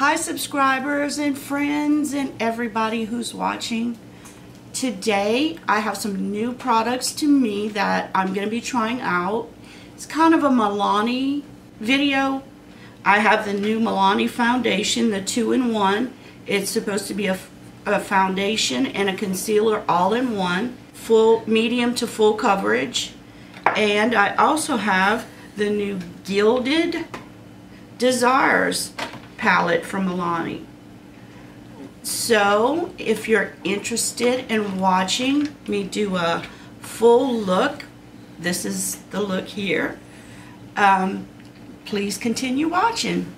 Hi subscribers and friends and everybody who's watching. Today I have some new products to me that I'm going to be trying out. It's kind of a Milani video. I have the new Milani foundation, the 2-in-1. It's supposed to be a foundation and a concealer all in one, full medium to full coverage. And I also have the new Gilded Desires palette from Milani. So if you're interested in watching me do a full look, this is the look here. Please continue watching.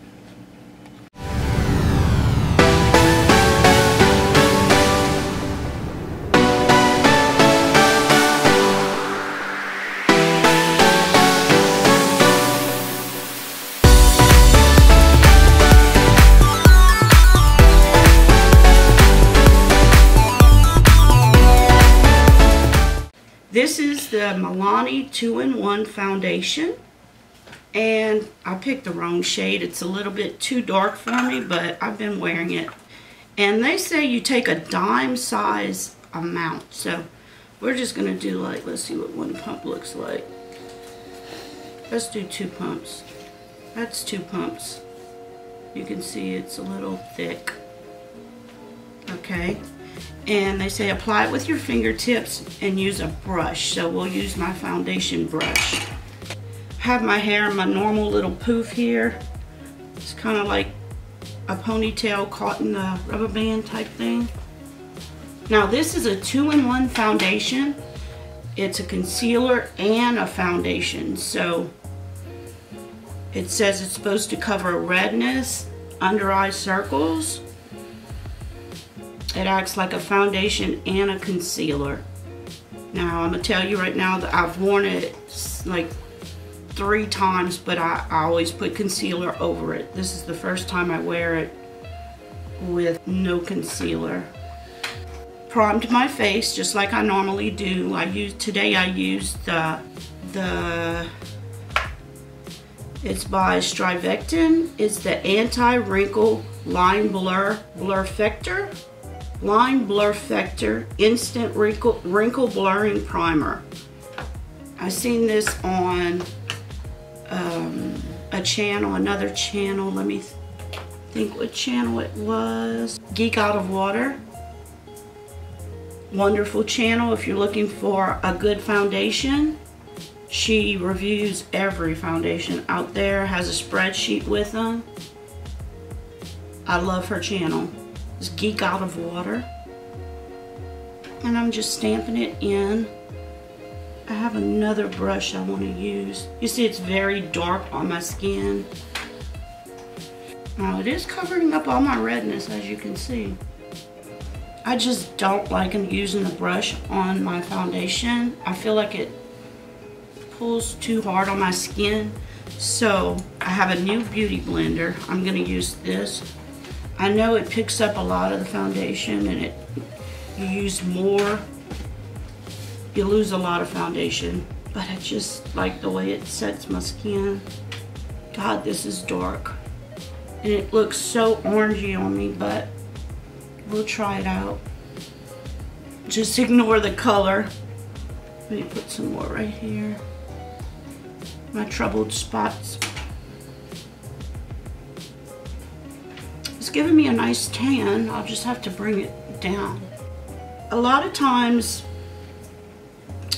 This is the Milani 2-in-1 foundation, and I picked the wrong shade. It's a little bit too dark for me, but I've been wearing it. And they say you take a dime size amount, so we're just going to do like, let's see what one pump looks like. Let's do 2 pumps. That's 2 pumps. You can see it's a little thick. Okay. And they say apply it with your fingertips and use a brush. So we'll use my foundation brush. Have my hair in my normal little poof here. It's kind of like a ponytail caught in the rubber band type thing. Now this is a 2-in-1 foundation. It's a concealer and a foundation. So it says it's supposed to cover redness, under eye circles. It acts like a foundation and a concealer. Now, I'm going to tell you right now that I've worn it like 3 times, but I always put concealer over it. This is the first time I wear it with no concealer. Primed my face just like I normally do. Today I used it's by Strivectin. It's the Anti-Wrinkle Line Blur Factor Instant Wrinkle Blurring Primer. I seen this on another channel. Let me think what channel it was. Geek Out of Water. Wonderful channel if you're looking for a good foundation. She reviews every foundation out there, has a spreadsheet with them. I love her channel. It's Geek Out of Water. And I'm just stamping it in. I have another brush I want to use. You see it's very dark on my skin. Now it is covering up all my redness, as you can see. I just don't like using the brush on my foundation. I feel like it pulls too hard on my skin. So I have a new beauty blender. I'm going to use this. I know it picks up a lot of the foundation, and you use more, you lose a lot of foundation, but I just like the way it sets my skin. God, this is dark, and it looks so orangey on me, but we'll try it out. Just ignore the color. Let me put some more right here. My troubled spots. It's giving me a nice tan. I'll just have to bring it down. A lot of times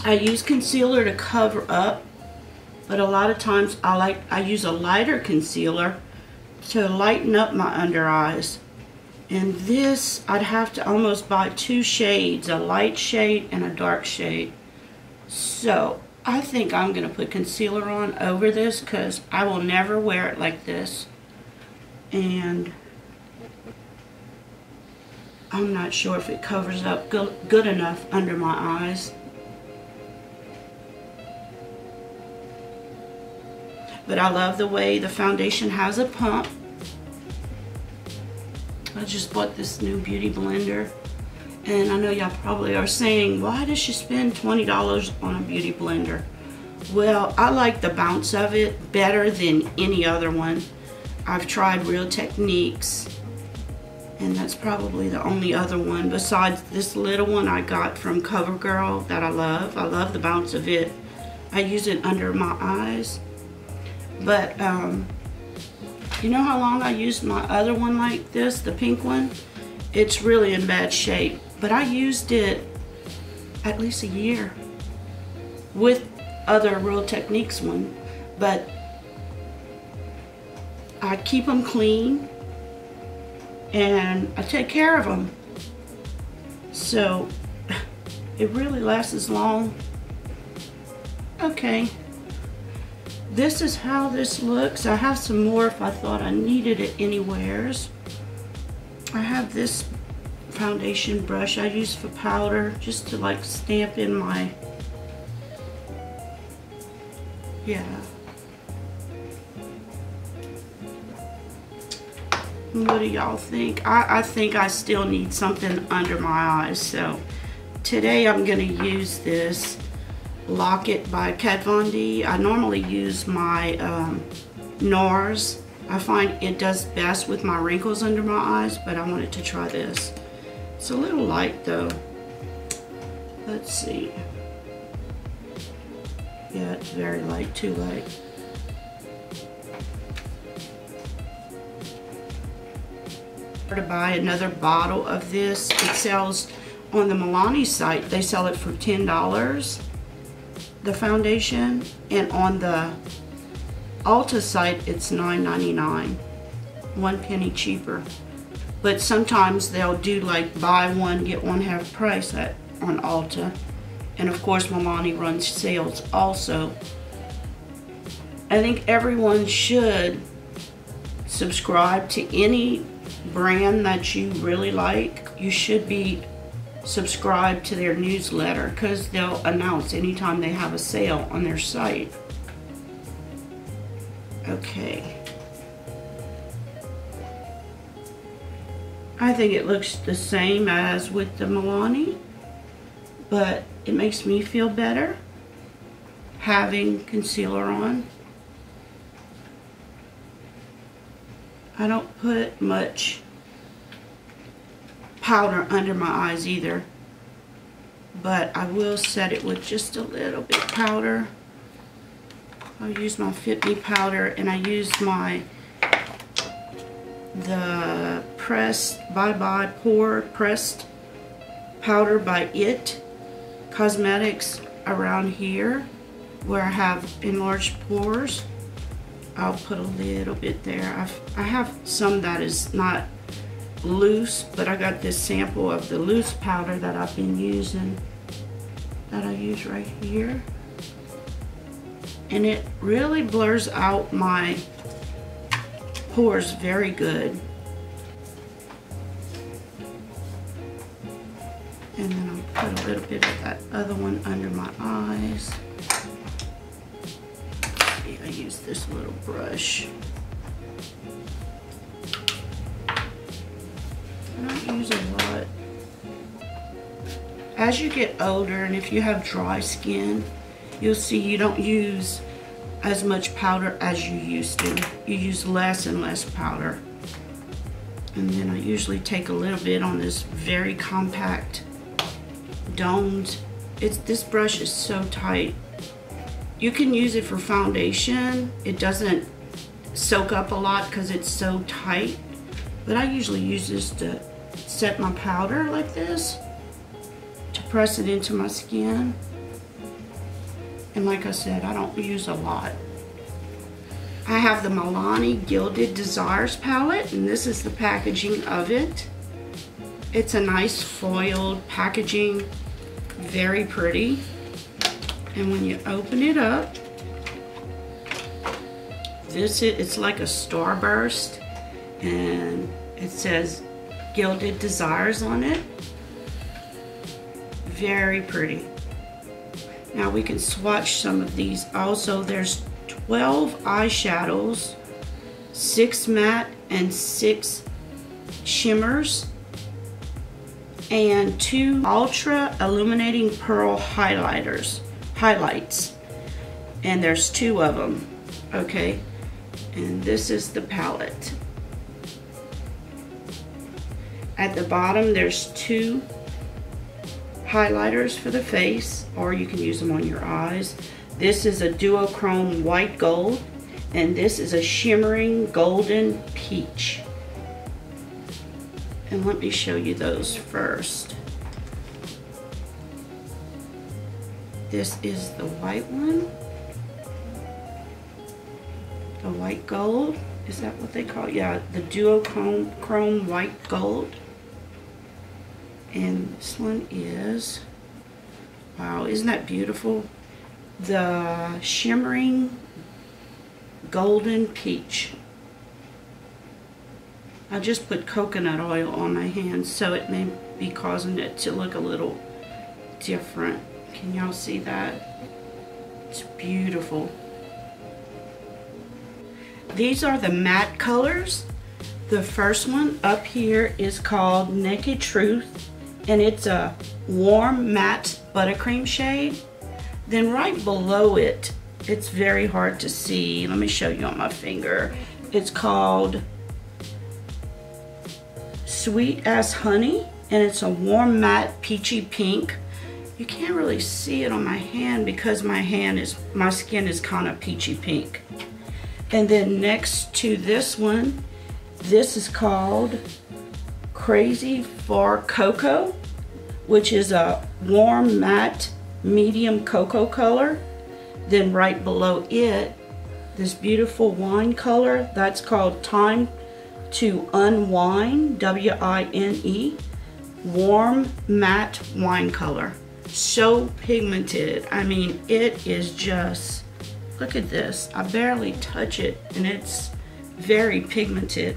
I use concealer to cover up, but a lot of times I use a lighter concealer to lighten up my under eyes. And this, I'd have to almost buy 2 shades, a light shade and a dark shade. So I think I'm going to put concealer on over this because I will never wear it like this. And I'm not sure if it covers up good enough under my eyes. But I love the way the foundation has a pump. I just bought this new beauty blender. And I know y'all probably are saying, why does she spend $20 on a beauty blender? Well, I like the bounce of it better than any other one. I've tried Real Techniques, and that's probably the only other one besides this little one I got from CoverGirl that I love. I love the bounce of it. I use it under my eyes. But you know how long I used my other one like this, the pink one? It's really in bad shape, but I used it at least a year with other Real Techniques one. But I keep them clean and I take care of them, so it really lasts as long. Okay, this is how this looks. I have some more if I thought I needed it anywheres. I have this foundation brush I use for powder, just to like stamp in my, yeah. What do y'all think? I think I still need something under my eyes, so today I'm going to use this Lock It by Kat Von D. I normally use my NARS. I find it does best with my wrinkles under my eyes, but I wanted to try this. It's a little light though. Let's see. Yeah, it's very light, too light. To buy another bottle of this. It sells on the Milani site. They sell it for $10, the foundation, and on the Ulta site it's $9.99, 1 penny cheaper. But sometimes they'll do like buy one get one half price on Ulta, and of course Milani runs sales also. I think everyone should subscribe to any brand that you really like. You should be subscribed to their newsletter because they'll announce anytime they have a sale on their site. Okay. I think it looks the same as with the Milani, but it makes me feel better having concealer on. I don't put much powder under my eyes either, but I will set it with just a little bit powder. I'll use my Fit Me powder, and I use the pressed Bye Pore pressed powder by Cosmetics around here where I have enlarged pores. I'll put a little bit there. I have some that is not loose, but I got this sample of the loose powder that I've been using, that I use right here. And it really blurs out my pores very good. And then I'll put a little bit of that other one under my eyes. I use this little brush. I don't use a lot. As you get older, and if you have dry skin, you'll see you don't use as much powder as you used to. You use less and less powder. And then I usually take a little bit on this very compact domed. This brush is so tight. You can use it for foundation. It doesn't soak up a lot because it's so tight. But I usually use this to set my powder like this, to press it into my skin. And like I said, I don't use a lot. I have the Milani Gilded Desires palette, and this is the packaging of it. It's a nice foiled packaging, very pretty. And when you open it up, it's like a starburst, and it says Gilded Desires on it. Very pretty. Now we can swatch some of these. Also, there's 12 eyeshadows, 6 matte and 6 shimmers, and 2 ultra illuminating pearl highlights. And there's 2 of them, okay? And this is the palette. At the bottom, there's 2 highlighters for the face, or you can use them on your eyes. This is a duochrome white gold, and this is a shimmering golden peach. And let me show you those first. This is the white one. The white gold, is that what they call it? Yeah, the duochrome white gold. And this one is, wow, isn't that beautiful? The shimmering golden peach. I just put coconut oil on my hands, so it may be causing it to look a little different. Can y'all see that? It's beautiful. These are the matte colors. The first one up here is called Naked Truth, and it's a warm matte buttercream shade. Then right below it, it's very hard to see. Let me show you on my finger. It's called Sweet as Honey, and it's a warm matte peachy pink. You can't really see it on my hand because my skin is kind of peachy pink. And then next to this one, this is called Crazy for Cocoa, which is a warm matte medium cocoa color. Then right below it, this beautiful wine color, that's called Time to Unwind, W-I-N-E, warm matte wine color. So pigmented. I mean, it is just, look at this. I barely touch it, and it's very pigmented.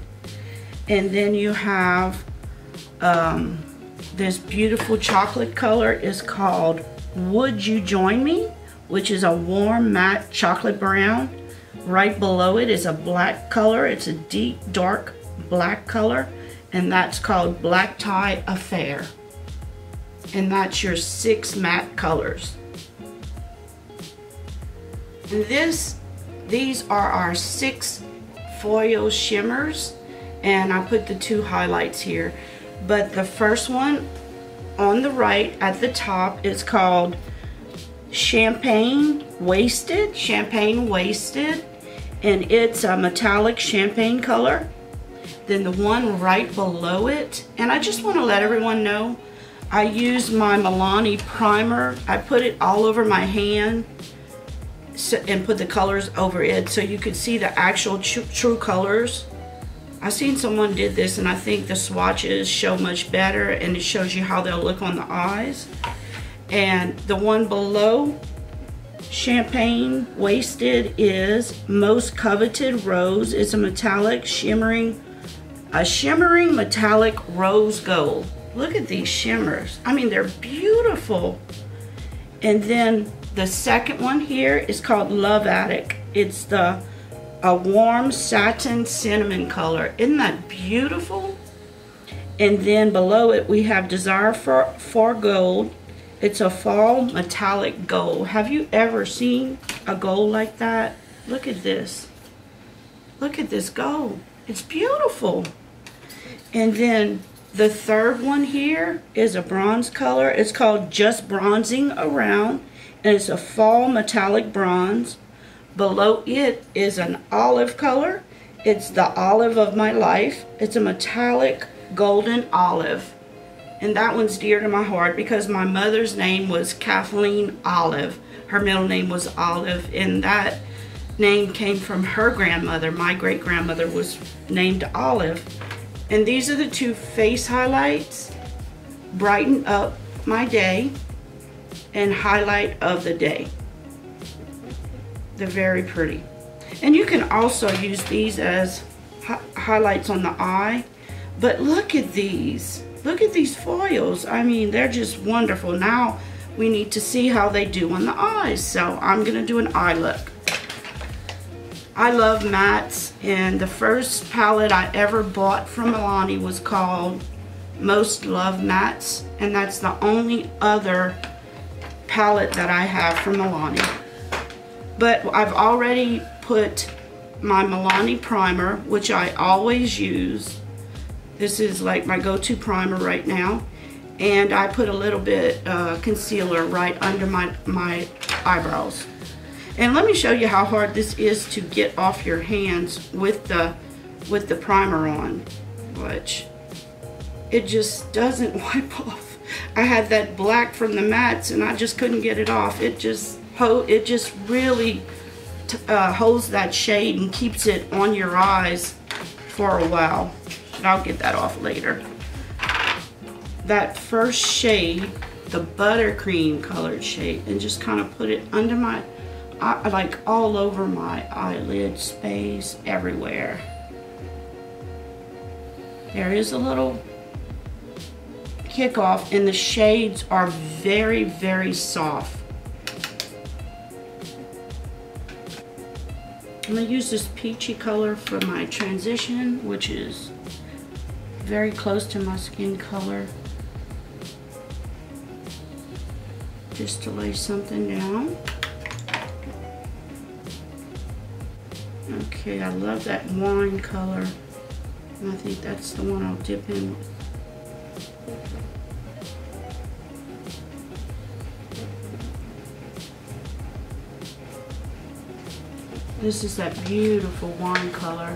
And then you have this beautiful chocolate color is called Would You Join Me, which is a warm matte chocolate brown. Right below it is a black color. It's a deep dark black color, and that's called Black Tie Affair. And that's your 6 matte colors. And these are our 6 foil shimmers, and I put the 2 highlights here. But the first one on the right at the top is called Champagne Wasted, and it's a metallic champagne color. Then the one right below it, and I just want to let everyone know, I use my Milani primer. I put it all over my hand and put the colors over it so you could see the actual true colors. I seen someone did this, and I think the swatches show much better, and it shows you how they'll look on the eyes. And the one below Champagne Wasted is Most Coveted Rose. It's a metallic shimmering metallic rose gold. Look at these shimmers. I mean, they're beautiful. And then the second one here is called Love Addict. It's a warm satin cinnamon color. Isn't that beautiful? And then below it we have Desire for Gold. It's a fall metallic gold. Have you ever seen a gold like that? Look at this. Look at this gold. It's beautiful. And then the third one here is a bronze color. It's called Just Bronzing Around, and it's a fall metallic bronze. Below it is an olive color. It's the olive of my life. It's a metallic golden olive. And that one's dear to my heart because my mother's name was Kathleen Olive. Her middle name was Olive, and that name came from her grandmother. My great-grandmother was named Olive. And these are the 2 face highlights, Brighten Up My Day and Highlight of the Day. They're very pretty. And you can also use these as highlights on the eye. But look at these. Look at these foils. I mean, they're just wonderful. Now we need to see how they do on the eyes. So I'm going to do an eye look. I love mattes, and the first palette I ever bought from Milani was called Most Love Mattes, and that's the only other palette that I have from Milani. But I've already put my Milani primer, which I always use. This is like my go-to primer right now. And I put a little bit concealer right under my eyebrows. And let me show you how hard this is to get off your hands with the primer on, which it just doesn't wipe off. I had that black from the mattes and I just couldn't get it off. It just really holds that shade and keeps it on your eyes for a while. But I'll get that off later. That first shade, the buttercream colored shade, and just kind of put it under my, like all over my eyelid space, everywhere. There is a little kickoff, and the shades are very, very soft. I'm going to use this peachy color for my transition, which is very close to my skin color. Just to lay something down. Okay, I love that wine color. And I think that's the one I'll dip in with. This is that beautiful wine color.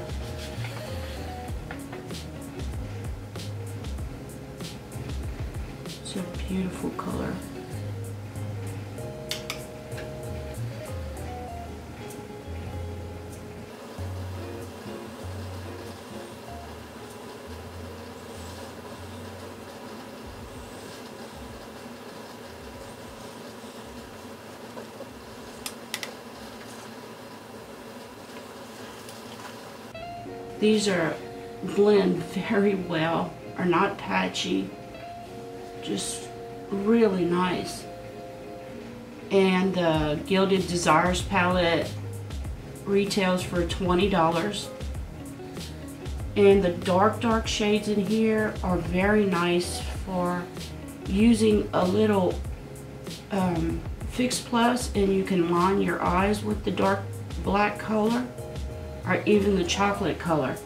It's a beautiful color. These are blend very well, are not patchy, just really nice. And the Gilded Desires palette retails for $20. And the dark shades in here are very nice for using a little Fix Plus, and you can line your eyes with the dark black color, or even the chocolate color.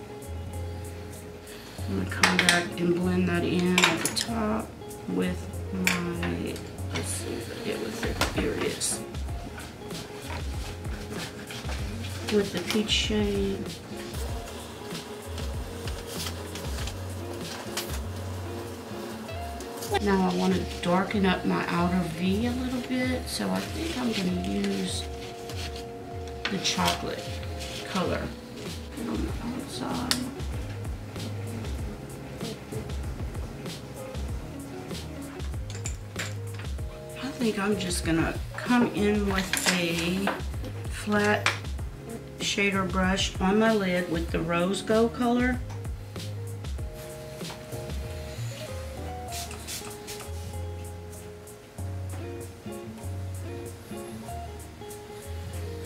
I'm going to come back and blend that in at the top with my, let's see if I get with it, here it is. With the peach shade. Now I want to darken up my outer V a little bit, so I think I'm going to use the chocolate color on the outside. I think I'm just gonna come in with a flat shader brush on my lid with the rose gold color.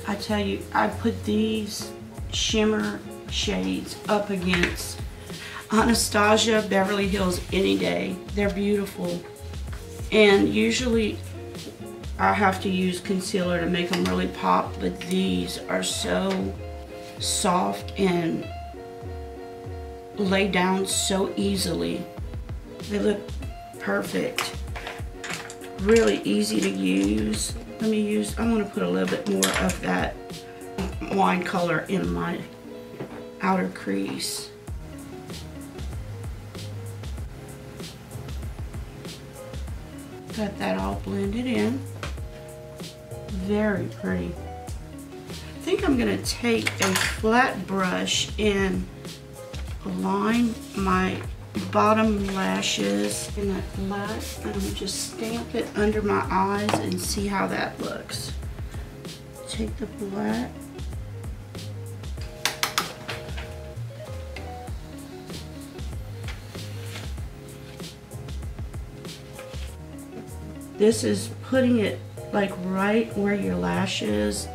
I tell you, I put these shimmer shades up against Anastasia Beverly Hills any day. They're beautiful. And usually I have to use concealer to make them really pop, but these are so soft and lay down so easily. They look perfect. Really easy to use. I want to put a little bit more of that wine color in my outer crease. Got that all blended in. Very pretty. I think I'm going to take a flat brush and line my bottom lashes in that black, and just stamp it under my eyes and see how that looks. Take the black. This is putting it like right where your lashes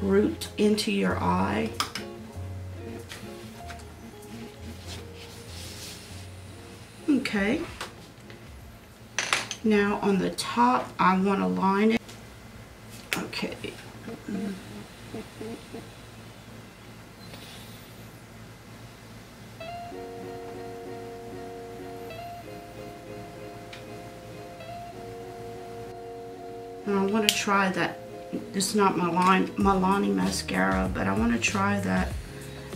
root into your eye. Okay. Now on the top, I want to line it. Okay. And I want to try that. This is not Milani mascara, but I want to try that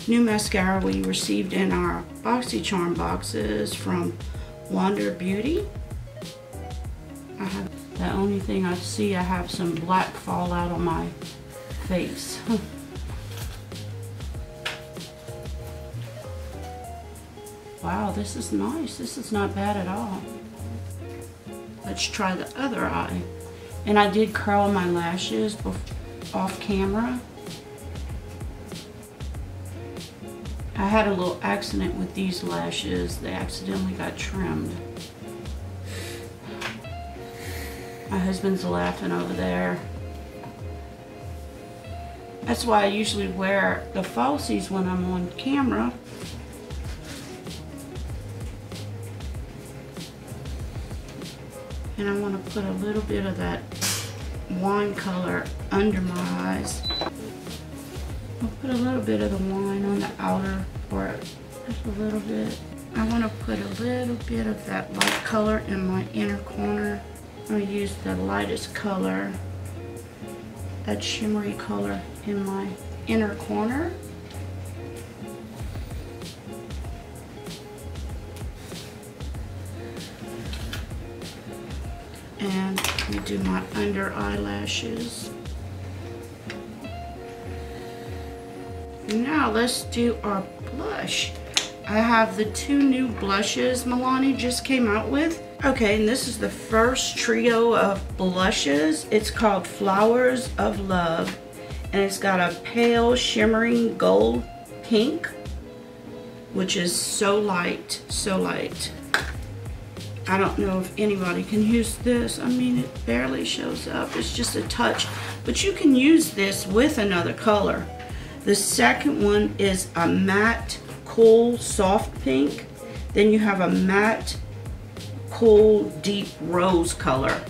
new mascara we received in our BoxyCharm boxes from Wander Beauty. The only thing I see, I have some black fallout on my face. Wow, this is nice. This is not bad at all. Let's try the other eye. And I did curl my lashes off camera. I had a little accident with these lashes. They accidentally got trimmed. My husband's laughing over there. That's why I usually wear the falsies when I'm on camera. And I want to put a little bit of that wine color under my eyes. I'll put a little bit of the wine on the outer part, just a little bit. I want to put a little bit of that light color in my inner corner. I'm going to use the lightest color, that shimmery color in my inner corner. And we do my under eyelashes. Now let's do our blush. I have the two new blushes Milani just came out with. Okay, and this is the first trio of blushes. It's called Flowers of Love, and it's got a pale shimmering gold pink, which is so light, so light. I don't know if anybody can use this. I mean, it barely shows up. It's just a touch. But you can use this with another color. The second one is a matte, cool, soft pink. Then you have a matte, cool, deep rose color.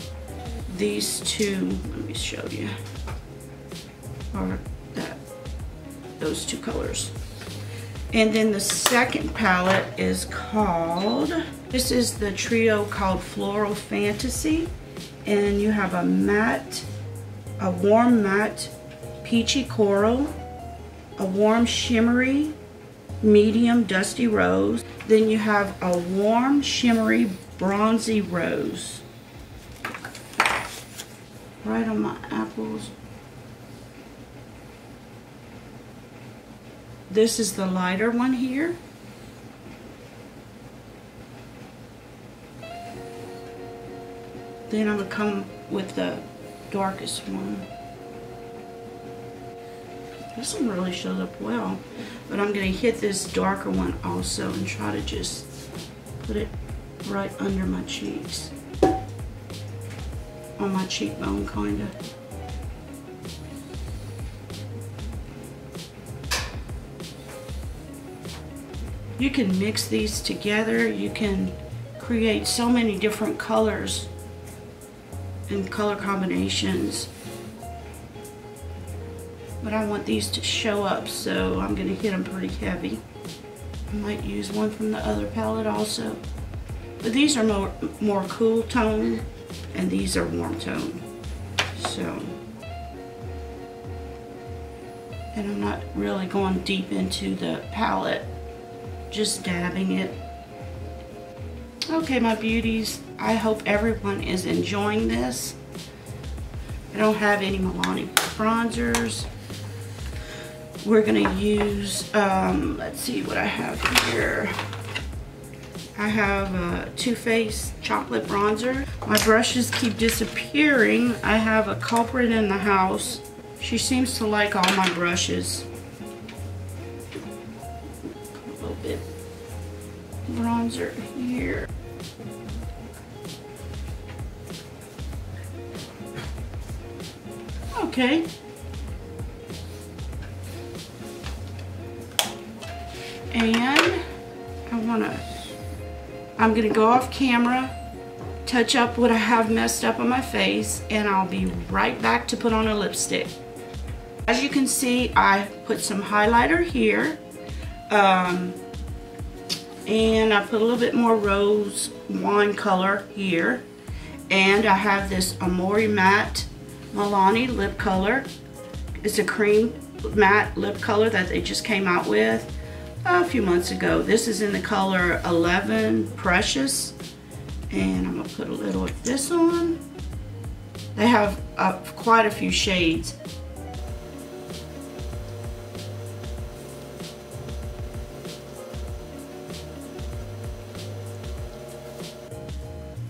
These two, let me show you, are those two colors. And then the second palette is called, this is the trio called Floral Fantasy. And you have a matte, a warm matte peachy coral, a warm shimmery medium dusty rose. Then you have a warm shimmery bronzy rose. Right on my apples. This is the lighter one here. Then I'm going to come with the darkest one. This one really shows up well, but I'm going to hit this darker one also and try to just put it right under my cheeks. On my cheekbone, kind of. You can mix these together. You can create so many different colors and color combinations. But I want these to show up, so I'm going to hit them pretty heavy. I might use one from the other palette also. But these are more cool tone, and these are warm tone. So, and I'm not really going deep into the palette. Just dabbing it. Okay, my beauties, I hope everyone is enjoying this. I don't have any Milani bronzers. We're gonna use, let's see what I have here. I have a Too Faced chocolate bronzer. My brushes keep disappearing. I have a culprit in the house. She seems to like all my brushes. Bronzer here. Okay. And I'm gonna go off camera, touch up what I have messed up on my face, and I'll be right back to put on a lipstick. As you can see, I put some highlighter here. And I put a little bit more rose wine color here. And I have this Amore Matte Milani lip color. It's a cream matte lip color that they just came out with a few months ago. This is in the color 11 Precious. And I'm gonna put a little of this on. They have quite a few shades.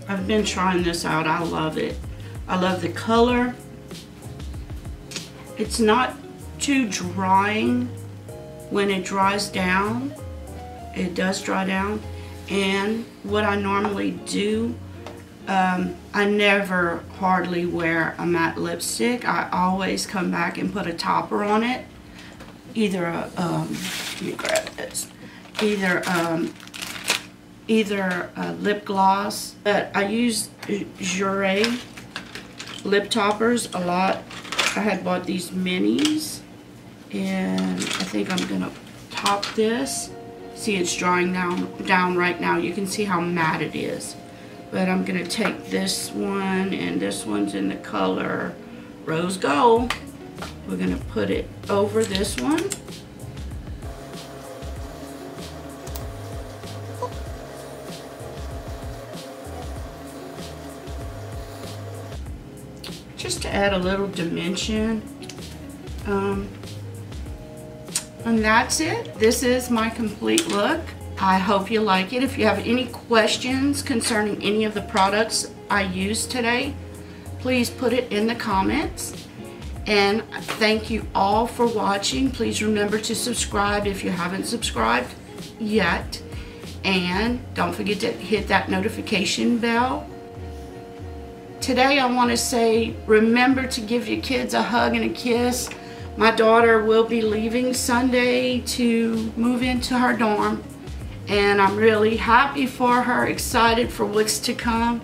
I've been trying this out. I love it. I love the color. It's not too drying when it dries down. It does dry down. And what I normally do, I never hardly wear a matte lipstick. I always come back and put a topper on it. Either a, let me grab this. Either a lip gloss, but I use Jure lip toppers a lot. I had bought these minis, and I think I'm gonna top this. See, it's drying down right now. You can see how matte it is. But I'm gonna take this one, and this one's in the color Rose Gold. We're gonna put it over this one. Just to add a little dimension. And that's it. This is my complete look. I hope you like it. If you have any questions concerning any of the products I used today, please put it in the comments. And thank you all for watching. Please remember to subscribe if you haven't subscribed yet. And don't forget to hit that notification bell. Today I want to say, remember to give your kids a hug and a kiss. My daughter will be leaving Sunday to move into her dorm, and I'm really happy for her, excited for what's to come.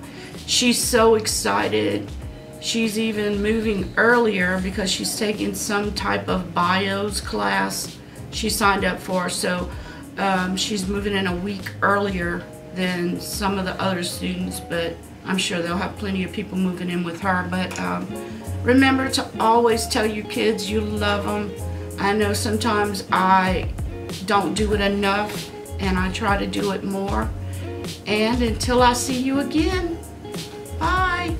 She's so excited. She's even moving earlier because she's taking some type of bios class she signed up for, so she's moving in a week earlier than some of the other students, but I'm sure they'll have plenty of people moving in with her. But remember to always tell your kids you love them. I know sometimes I don't do it enough, and I try to do it more. And until I see you again, bye.